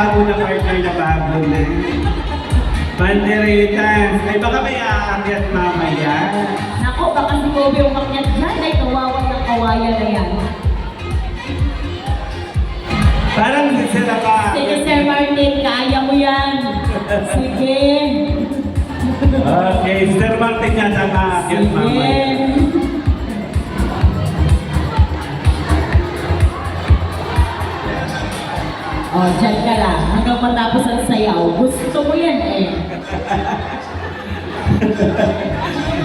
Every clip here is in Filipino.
bago na partner na bago na. Panderetans. Ay baka may aakyat mamaya. Nako, baka si Kobe umakyat dyan ay kawawan ng kawayan na yan. Parang si Sir ka. Sige, Sir Martin, kaya mo yan. Sige. Okay, Sir Martin nga na aakyat Sige. mamaya. Oh, dyan ka lang. Hanggang matapos ang sayaw. Gusto mo yan eh.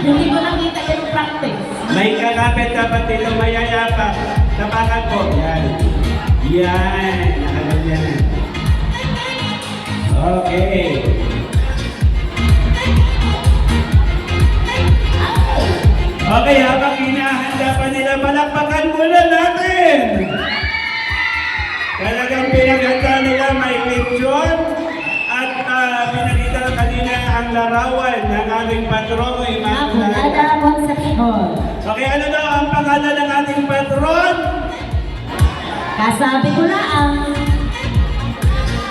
Hindi ko nakita yung practice. May kakapit dapat dito mayayapa. Tapakan po. Yan. Yan. Nakaganyan. Okay. Okay, habang hinahanda pa nila, palakpakan muna natin! Talagang pinaghanda nila may lechon at pinakita na kanina ang larawan ng aming patron, Nakulada Concepcion. Okay, ano daw ang pangalan ng ating patron? Kasabi ko na ang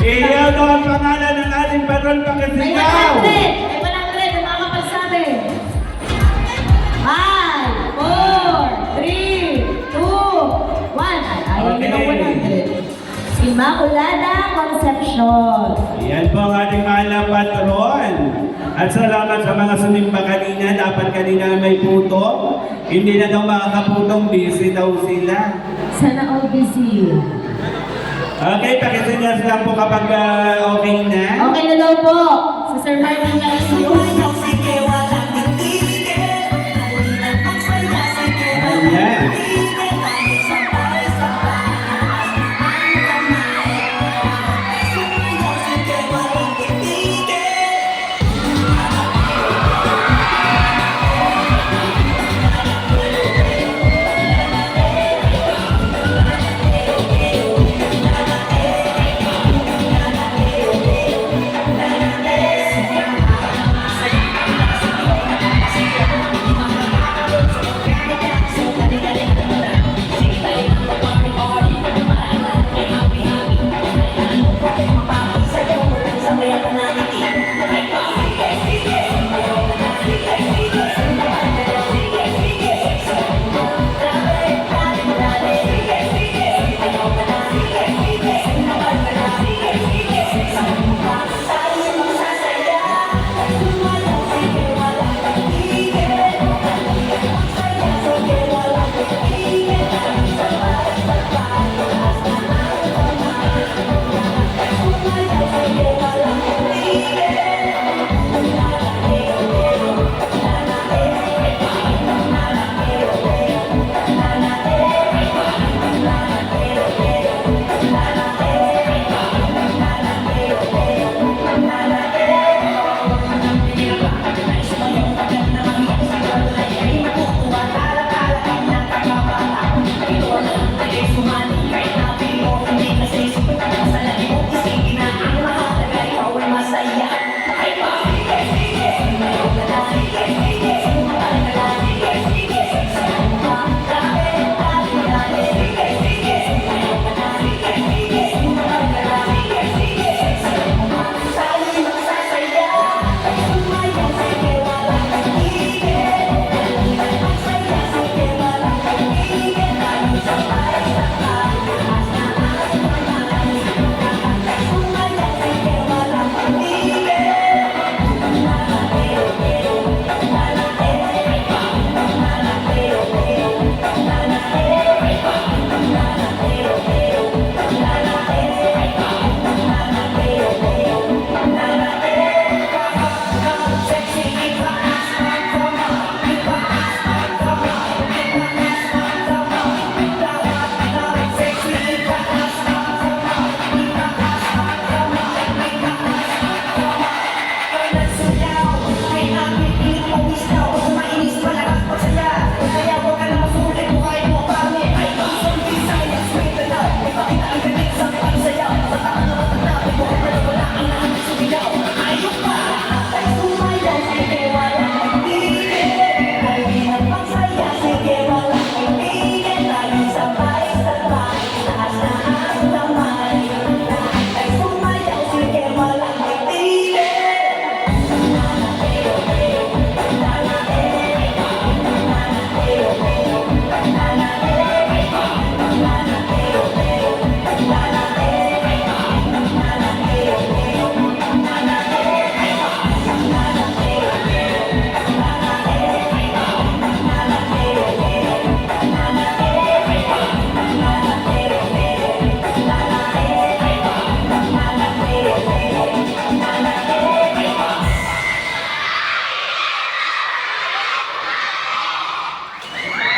Iyaw daw ang pangalan ng ating patron may 100! pagkasigaw! May 100 na makakapagsabi. 5, 4, 3, 2, 1. Ayaw Okay. ng 100. Immaculada Concepcion. Yan po ang ating mahal na patron. At salamat sa mga sumimba kanina. Dapat kanina may puto. Hindi na daw makakaputong, busy daw sila. Sana all busy. Okay, pakisinyas lang po kapag okay na. Okay na daw po. Sa Sir Martin na